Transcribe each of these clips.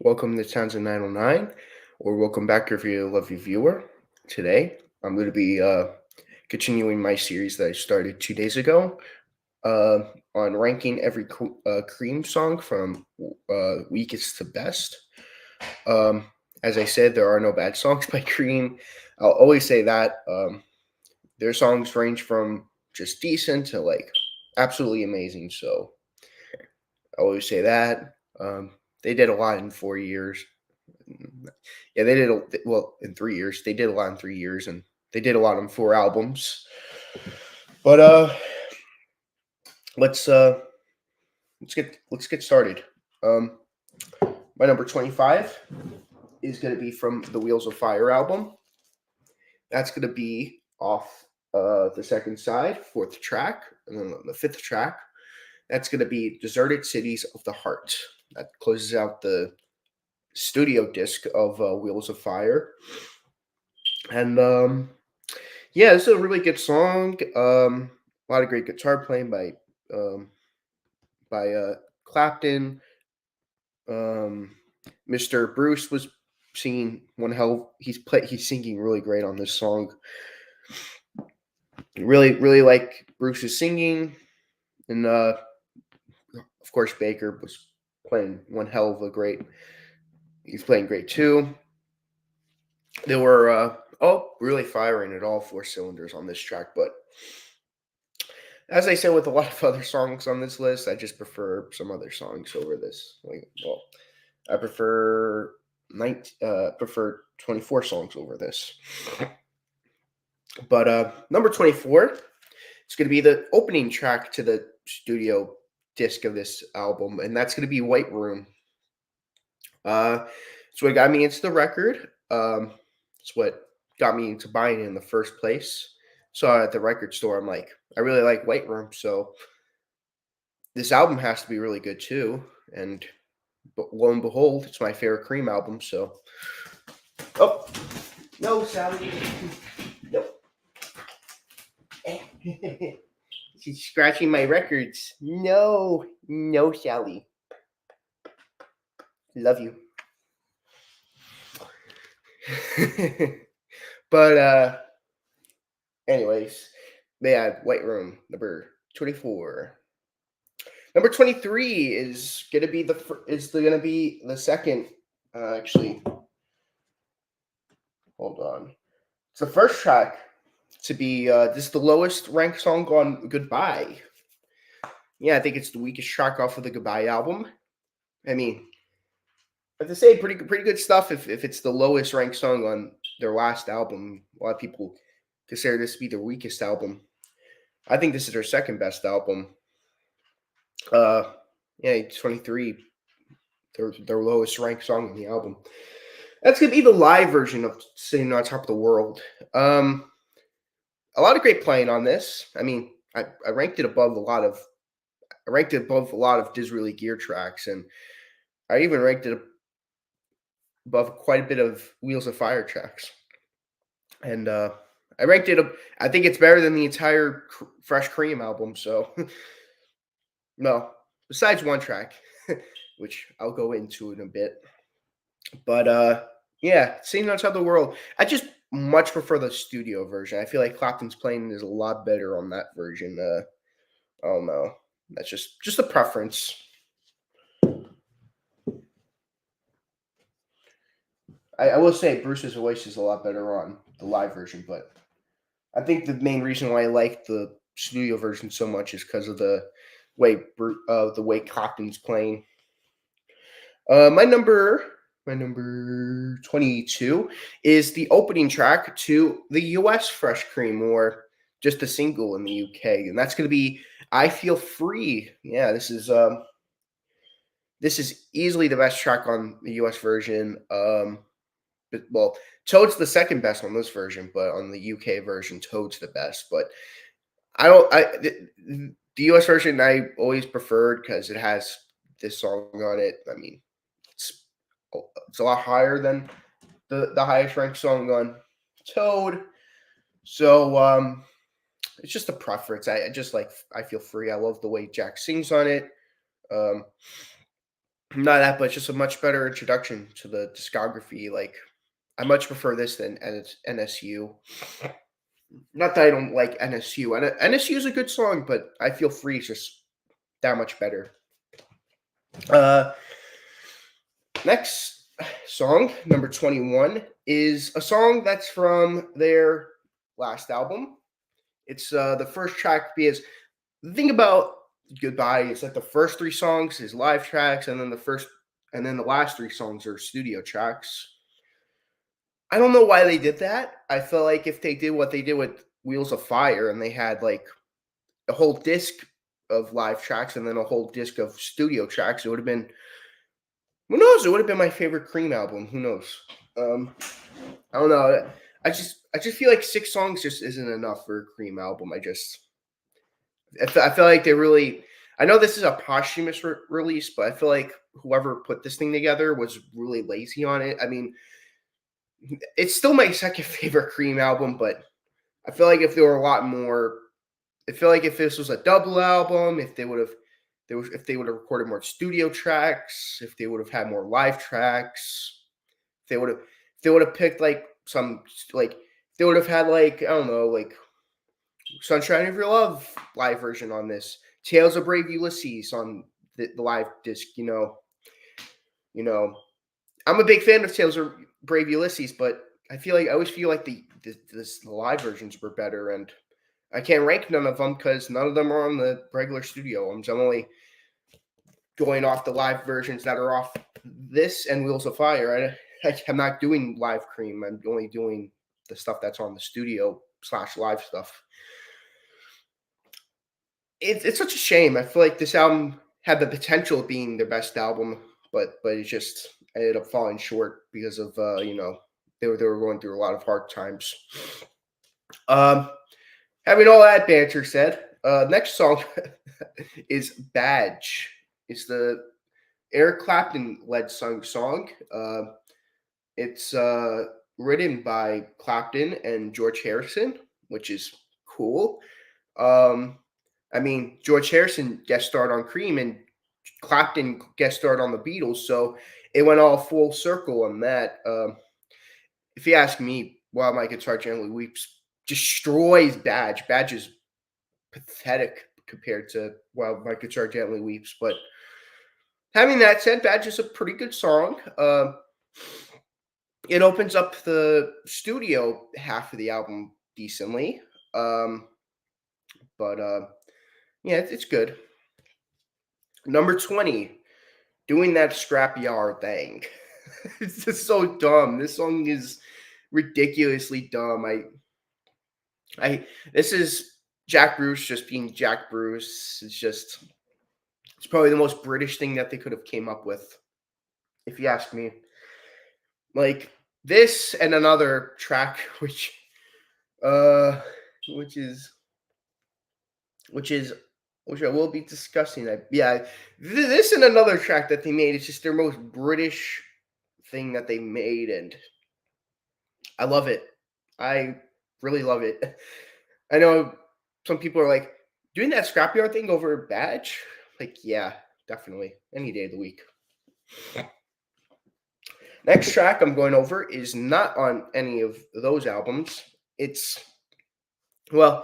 Welcome to Townsend 909, or welcome back if you're a lovely viewer. Today, I'm going to be continuing my series that I started 2 days ago uh, on ranking every Cream song from weakest to best. Um, as I said, there are no bad songs by Cream. I'll always say that. Their songs range from just decent to absolutely amazing. So I always say that. They did a lot in 4 years. Yeah, they did well in 3 years. They did a lot in 3 years, and they did a lot on 4 albums. But let's uh, let's get started. Um, my number 25 is gonna be from the Wheels of Fire album. That's gonna be off the second side, fourth track, and then on the fifth track, that's gonna be "Deserted Cities of the Heart." That closes out the studio disc of Wheels of Fire, and yeah, this is a really good song. A lot of great guitar playing um, by Clapton. Um, Mr. Bruce was singing one hell. He's singing really great on this song. Really like Bruce's singing, and of course Baker was playing one hell of a great. He's playing great too. They were all really firing at all four cylinders on this track, but as I said with a lot of other songs on this list, I just prefer some other songs over this. I prefer 24 songs over this. But number 24, it's going to be the opening track to the studio disc of this album, and that's going to be White Room. It's what got me into the record. It's what got me into buying it in the first place. So at the record store, I'm like, I really like White Room, so this album has to be really good too. And lo and behold, it's my favorite Cream album. So, oh no, Sally, no, she's scratching my records. No, no, Sally, love you. But anyways, they had White Room number 24. Number 23 is gonna be the second. Actually, hold on. It's the first track to be this is the lowest ranked song on Goodbye. Yeah, I think it's the weakest track off of the Goodbye album. I mean, I have to say, pretty good stuff. If it's the lowest ranked song on their last album, a lot of people consider this to be their weakest album. I think this is their second best album. Uh, yeah, 23, their lowest ranked song on the album. That's gonna be the live version of "Sitting on Top of the World." A lot of great playing on this. I mean, I ranked it above a lot of Disraeli Gear tracks, and I even ranked it above quite a bit of Wheels of Fire tracks. And I ranked it. I think it's better than the entire Fresh Cream album. So, no, besides one track, which I'll go into in a bit. But yeah, "Singing on Top of the World." I just much prefer the studio version. I feel like Clapton's playing is a lot better on that version. I don't know. That's just a preference. I will say Bruce's voice is a lot better on the live version, but I think the main reason why I like the studio version so much is because of the way Clapton's playing. My number 22 is the opening track to the US Fresh Cream, or just a single in the UK, and that's going to be "I Feel Free." Yeah, this is easily the best track on the US version. Well, Toad's the second best on this version, but on the UK version, Toad's the best. But I don't. The US version I always preferred because it has this song on it. I mean, it's it's a lot higher than the highest ranked song on Toad. So it's just a preference. I just like "I Feel Free." I love the way Jack sings on it. Um, Not that, but just a much better introduction to the discography. Like, I much prefer this than NSU. Not that I don't like NSU. NSU is a good song, but I feel Free is just that much better. Uh, Next song, number 21, is a song that's from their last album. It's the first track because the thing about Goodbye is that the first three songs is live tracks, and then the last three songs are studio tracks. I don't know why they did that. I feel like if they did what they did with Wheels of Fire and they had like a whole disc of live tracks and then a whole disc of studio tracks, it would have been, who knows? It would have been my favorite Cream album. Who knows? I don't know. I just feel like 6 songs just isn't enough for a Cream album. I feel like they really. I know this is a posthumous release, but I feel like whoever put this thing together was really lazy on it. I mean, it's still my second favorite Cream album, but I feel like if there were a lot more, I feel like if this was a double album, if they would have recorded more studio tracks, if they would have had more live tracks, if they would have picked like some like they would have had like I don't know like Sunshine of Your Love live version on this, Tales of Brave Ulysses on the live disc. You know, I'm a big fan of Tales of Brave Ulysses, but I always feel like the live versions were better, and I can't rank none of them because none of them are on the regular studio albums. I'm only going off the live versions that are off this and Wheels of Fire. I'm not doing live Cream. I'm only doing the stuff that's on the studio/live stuff. It's such a shame. I feel like this album had the potential of being their best album, but it just ended up falling short because of they were going through a lot of hard times. Having all that banter said, next song is Badge. It's the Eric Clapton led song. It's written by Clapton and George Harrison, which is cool. I mean, George Harrison guest starred on Cream and Clapton guest starred on the Beatles, so it went all full circle on that. If you ask me, While My Guitar Gently Weeps destroys Badge. Badge is pathetic compared to While My Guitar Gently Weeps, but having that said, Badge is a pretty good song. It opens up the studio half of the album decently. But yeah, it's good. Number 20, Doing That Scrapyard Thing. It's just so dumb. This song is ridiculously dumb. This is Jack Bruce just being Jack Bruce. It's probably the most British thing that they could have came up with, if you ask me. Like this and another track, which I will be discussing. This and another track that they made is just their most British thing that they made, and I love it. I really love it. I know some people are like, doing that scrapyard thing over Badge? Like, yeah, definitely. Any day of the week. Next track I'm going over is not on any of those albums. It's a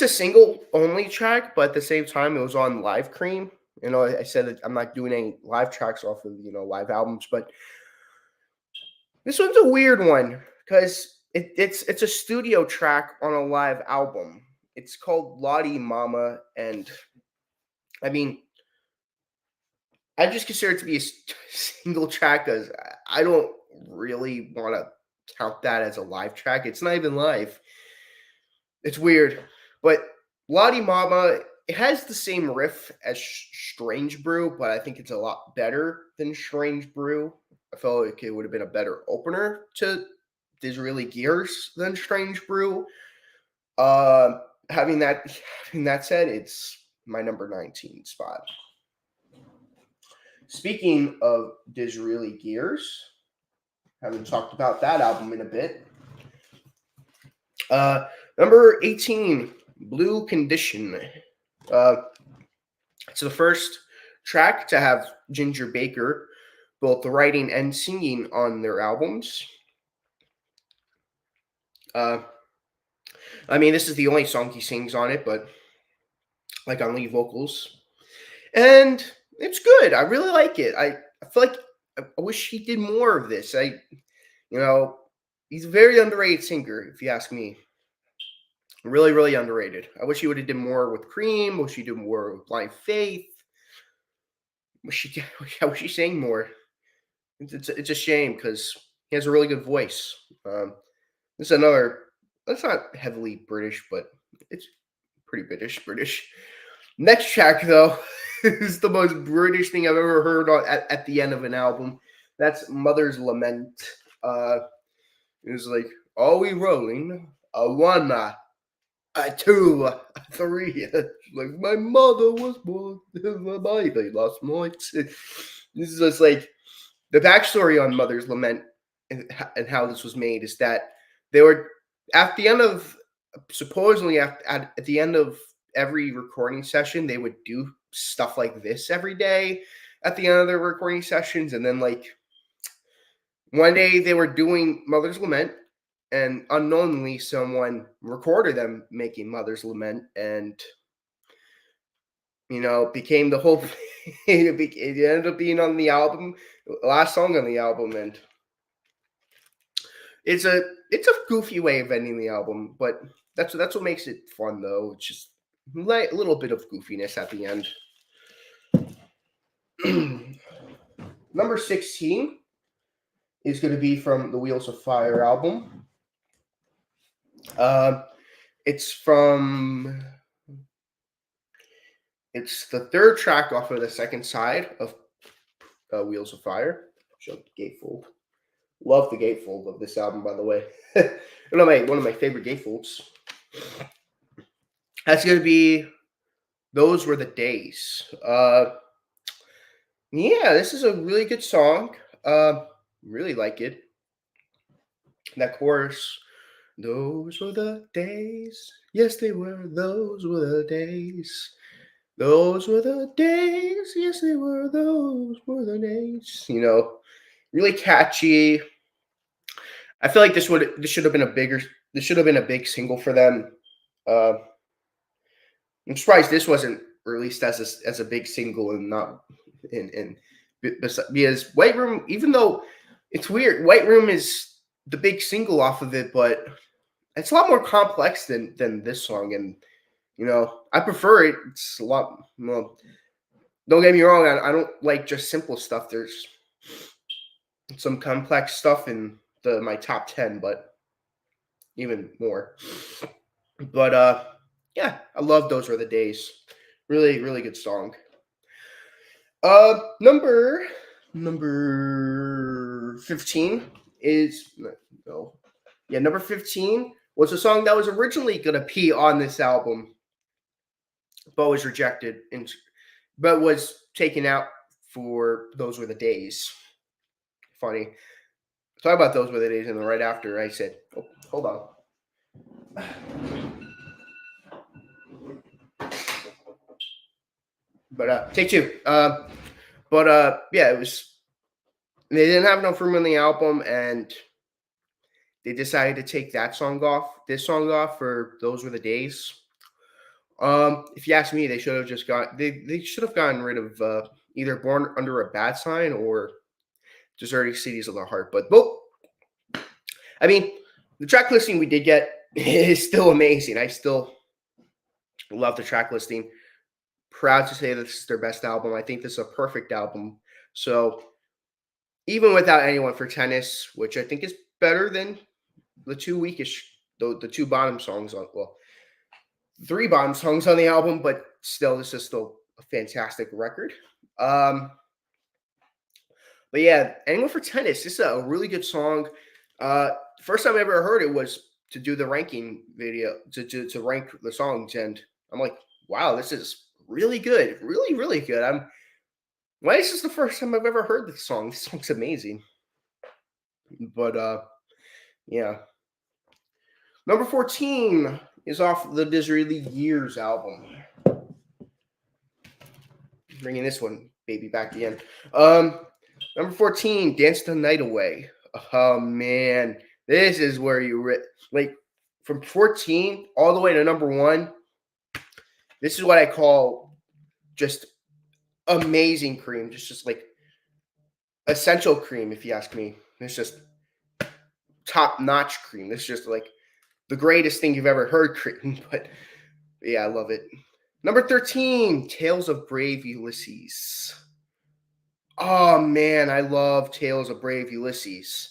single only track, but at the same time, it was on Live Cream. I said that I'm not doing any live tracks off of, live albums, but this one's a weird one because it's a studio track on a live album. It's called Lottie Mama, and I mean, I just consider it to be a single track because I don't really want to count that as a live track. It's not even live. It's weird. But Lottie Mama, it has the same riff as Strange Brew, but I think it's a lot better than Strange Brew. I felt like it would have been a better opener to Disraeli Gears than Strange Brew. Having that said, it's my number 19 spot. Speaking of Disraeli Gears, haven't talked about that album in a bit. Number 18, Blue Condition. It's the first track to have Ginger Baker both the writing and singing on their albums. I mean, this is the only song he sings on it, but like on lead vocals, and it's good. I really like it. I feel like I wish he did more of this. You know, he's a very underrated singer, if you ask me. Really, really underrated. I wish he would have done more with Cream. Wish he did more with Blind Faith. I wish he sang more. It's a shame because he has a really good voice. This is another. That's not heavily British, but it's pretty British. Next track though is the most British thing I've ever heard at the end of an album. That's Mother's Lament. It was like, are we rolling? A one, a two, a three. Like my mother was born in my baby last night. This is just like the backstory on Mother's Lament and how this was made is that they were at the end of supposedly at the end of every recording session they would do stuff like this every day at the end of their recording sessions, and then like one day they were doing Mother's Lament and unknowingly someone recorded them making Mother's Lament, and became the whole it ended up being on the album, last song on the album, and it's a goofy way of ending the album, but that's what makes it fun though. It's just a little bit of goofiness at the end. Number 16 is going to be from the Wheels of Fire album. It's the third track off of the second side of Wheels of Fire. Show the gatefold. Love the gatefold of this album, by the way. one of my favorite gatefolds. That's going to be Those Were the Days. Yeah, this is a really good song. Really like it. That chorus. Those were the days. Yes, they were. Those were the days. Those were the days. Yes, they were. Those were the days. Really catchy. I feel like this should have been a big single for them. I'm surprised this wasn't released as a big single and not because White Room, even though it's weird, White Room is the big single off of it, but it's a lot more complex than this song, and I prefer it. It's a lot. Well, don't get me wrong. I don't like just simple stuff. There's some complex stuff in my top 10, but even more. But yeah, I love Those Were the Days. Really, really good song. Number 15 is number 15 was a song that was originally gonna be on this album, but was rejected but was taken out for Those Were the Days. Funny. Talk about Those Were the Days, and then right after I said, oh, hold on. But take two. Yeah, it was. They didn't have enough room on the album, and they decided to take this song off for Those Were the Days. If you ask me, they should have just they should have gotten rid of either Born Under a Bad Sign or Deserted Cities of the Heart. But both, I mean, the track listing we did get is still amazing. I still love the track listing. Proud to say this is their best album. I think this is a perfect album. So even without Anyone for Tennis, which I think is better than the two weakish, the two bottom songs on, well, three bottom songs on the album, but still, this is still a fantastic record. But yeah, Anyone for Tennis, this is a really good song. First time I ever heard it was to do the ranking video, to rank the songs, and I'm like, wow, this is really good. Really, really good. Why is this the first time I've ever heard this song? This song's amazing. But yeah. Number 14 is off the Disraeli Years album. Bringing this one baby back again. Number 14, Dance the Night Away. Oh, man. This is where you like from 14 all the way to number 1. This is what I call just amazing cream. Just like essential cream, if you ask me. It's just top-notch cream. It's just like the greatest thing you've ever heard cream. But yeah, I love it. Number 13, Tales of Brave Ulysses. Oh man, I love Tales of Brave Ulysses.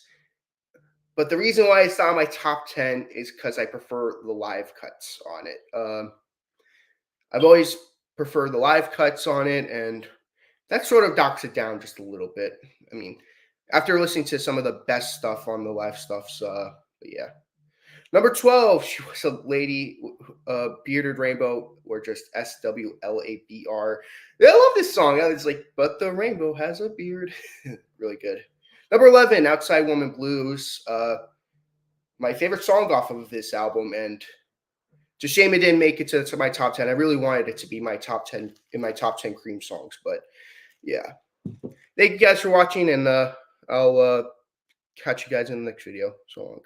But the reason why it's not on my top 10 is because I prefer the live cuts on it. I've always preferred the live cuts on it, and that sort of docks it down just a little bit. I mean, after listening to some of the best stuff on the live stuffs, but yeah. Number 12, she was a lady, bearded rainbow, or just SWLABR. Yeah, I love this song. It's like, but the rainbow has a beard. Really good. Number 11, Outside Woman Blues. My favorite song off of this album, and it's a shame it didn't make it to my top 10. I really wanted it to be my top 10 in my top 10 cream songs, but yeah. Thank you guys for watching, and I'll catch you guys in the next video. So long.